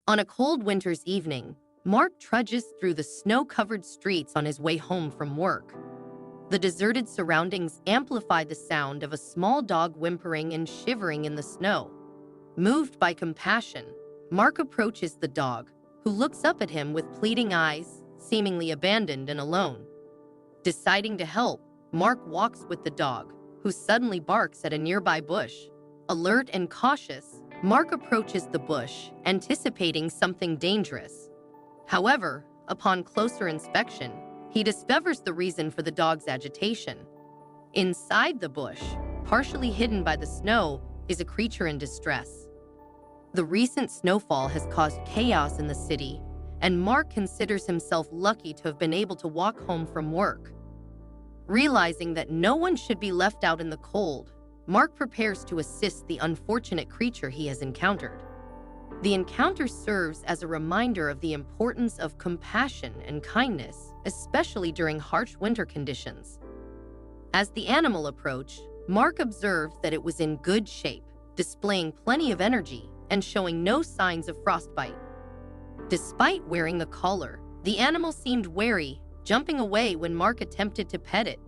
On a cold winter's evening, Mark trudges through the snow-covered streets on his way home from work. The deserted surroundings amplify the sound of a small dog whimpering and shivering in the snow. Moved by compassion, Mark approaches the dog, who looks up at him with pleading eyes, seemingly abandoned and alone. Deciding to help, Mark walks with the dog, who suddenly barks at a nearby bush. Alert and cautious, Mark approaches the bush, anticipating something dangerous. However, upon closer inspection, he discovers the reason for the dog's agitation. Inside the bush, partially hidden by the snow, is a creature in distress. The recent snowfall has caused chaos in the city, and Mark considers himself lucky to have been able to walk home from work. Realizing that no one should be left out in the cold, Mark prepares to assist the unfortunate creature he has encountered. The encounter serves as a reminder of the importance of compassion and kindness, especially during harsh winter conditions. As the animal approached, Mark observed that it was in good shape, displaying plenty of energy and showing no signs of frostbite. Despite wearing the collar, the animal seemed wary, jumping away when Mark attempted to pet it.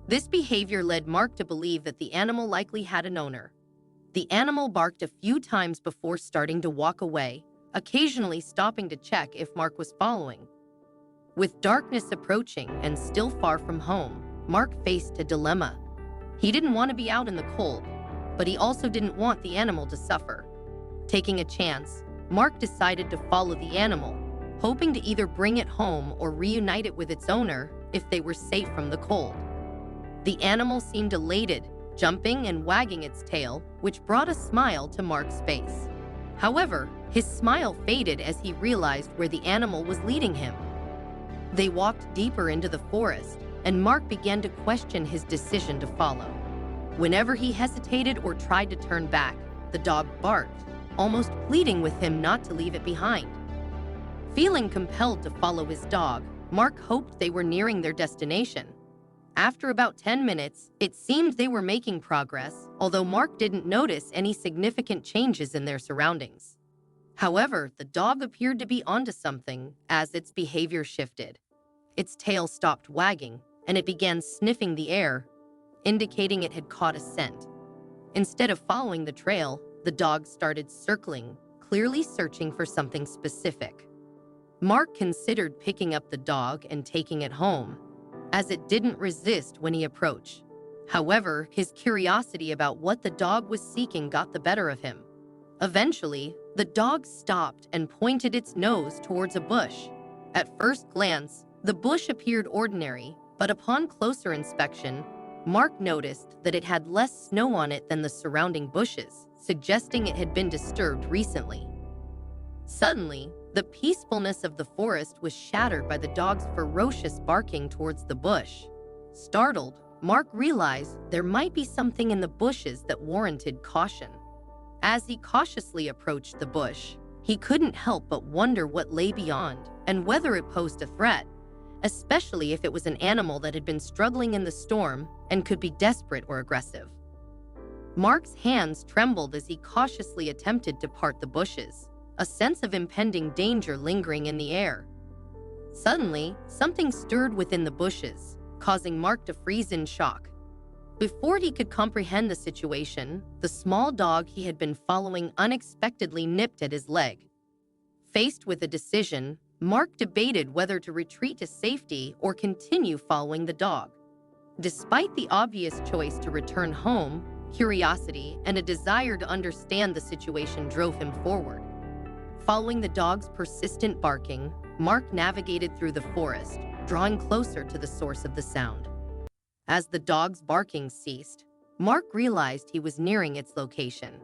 This behavior led Mark to believe that the animal likely had an owner. The animal barked a few times before starting to walk away, occasionally stopping to check if Mark was following. With darkness approaching and still far from home, Mark faced a dilemma. He didn't want to be out in the cold, but he also didn't want the animal to suffer. Taking a chance, Mark decided to follow the animal, hoping to either bring it home or reunite it with its owner if they were safe from the cold. The animal seemed elated, jumping and wagging its tail, which brought a smile to Mark's face. However, his smile faded as he realized where the animal was leading him. They walked deeper into the forest, and Mark began to question his decision to follow. Whenever he hesitated or tried to turn back, the dog barked, almost pleading with him not to leave it behind. Feeling compelled to follow his dog, Mark hoped they were nearing their destination. After about 10 minutes, it seemed they were making progress, although Mark didn't notice any significant changes in their surroundings. However, the dog appeared to be onto something as its behavior shifted. Its tail stopped wagging, and it began sniffing the air, indicating it had caught a scent. Instead of following the trail, the dog started circling, clearly searching for something specific. Mark considered picking up the dog and taking it home, as it didn't resist when he approached. However, his curiosity about what the dog was seeking got the better of him. Eventually, the dog stopped and pointed its nose towards a bush. At first glance, the bush appeared ordinary, but upon closer inspection, Mark noticed that it had less snow on it than the surrounding bushes, suggesting it had been disturbed recently. Suddenly, the peacefulness of the forest was shattered by the dog's ferocious barking towards the bush. Startled, Mark realized there might be something in the bushes that warranted caution. As he cautiously approached the bush, he couldn't help but wonder what lay beyond and whether it posed a threat, especially if it was an animal that had been struggling in the storm and could be desperate or aggressive. Mark's hands trembled as he cautiously attempted to part the bushes, a sense of impending danger lingering in the air. Suddenly, something stirred within the bushes, causing Mark to freeze in shock. Before he could comprehend the situation, the small dog he had been following unexpectedly nipped at his leg. Faced with a decision, Mark debated whether to retreat to safety or continue following the dog. Despite the obvious choice to return home, curiosity and a desire to understand the situation drove him forward. Following the dog's persistent barking, Mark navigated through the forest, drawing closer to the source of the sound. As the dog's barking ceased, Mark realized he was nearing its location.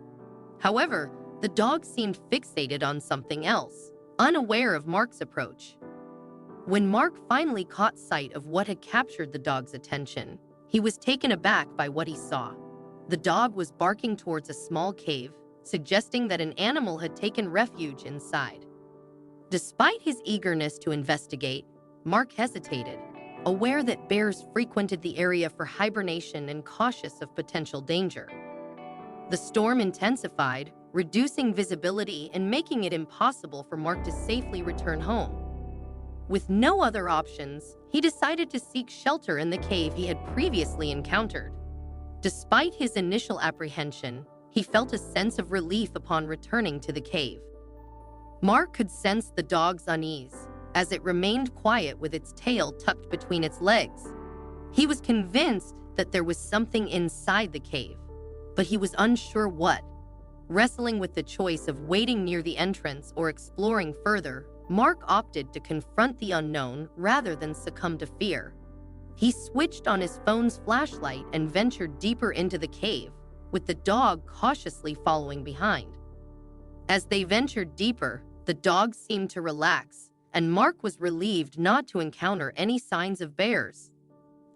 However, the dog seemed fixated on something else, unaware of Mark's approach. When Mark finally caught sight of what had captured the dog's attention, he was taken aback by what he saw. The dog was barking towards a small cave, suggesting that an animal had taken refuge inside. Despite his eagerness to investigate, Mark hesitated, aware that bears frequented the area for hibernation and cautious of potential danger. The storm intensified, reducing visibility and making it impossible for Mark to safely return home. With no other options, he decided to seek shelter in the cave he had previously encountered. Despite his initial apprehension, he felt a sense of relief upon returning to the cave. Mark could sense the dog's unease as it remained quiet with its tail tucked between its legs. He was convinced that there was something inside the cave, but he was unsure what. Wrestling with the choice of waiting near the entrance or exploring further, Mark opted to confront the unknown rather than succumb to fear. He switched on his phone's flashlight and ventured deeper into the cave, with the dog cautiously following behind. As they ventured deeper, the dog seemed to relax, and Mark was relieved not to encounter any signs of bears.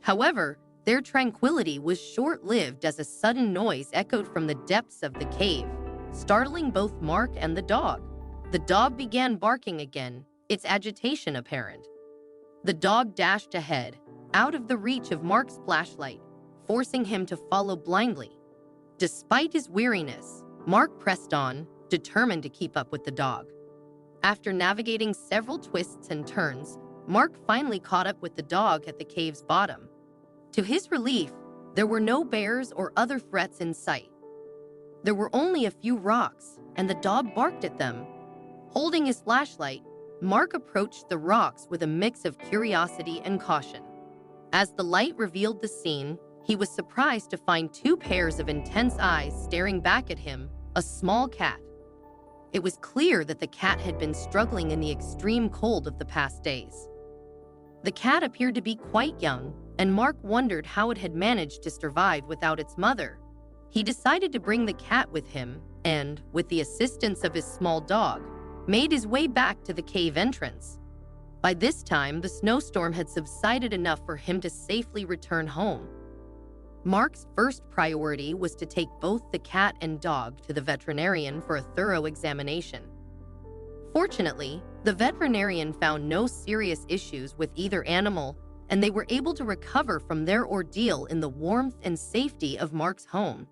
However, their tranquility was short-lived as a sudden noise echoed from the depths of the cave, startling both Mark and the dog. The dog began barking again, its agitation apparent. The dog dashed ahead, out of the reach of Mark's flashlight, forcing him to follow blindly. Despite his weariness, Mark pressed on, determined to keep up with the dog. After navigating several twists and turns, Mark finally caught up with the dog at the cave's bottom. To his relief, there were no bears or other threats in sight. There were only a few rocks, and the dog barked at them. Holding his flashlight, Mark approached the rocks with a mix of curiosity and caution. As the light revealed the scene, he was surprised to find two pairs of intense eyes staring back at him, a small cat. It was clear that the cat had been struggling in the extreme cold of the past days. The cat appeared to be quite young, and Mark wondered how it had managed to survive without its mother. He decided to bring the cat with him and, with the assistance of his small dog, made his way back to the cave entrance. By this time, the snowstorm had subsided enough for him to safely return home. Mark's first priority was to take both the cat and dog to the veterinarian for a thorough examination. Fortunately, the veterinarian found no serious issues with either animal, and they were able to recover from their ordeal in the warmth and safety of Mark's home.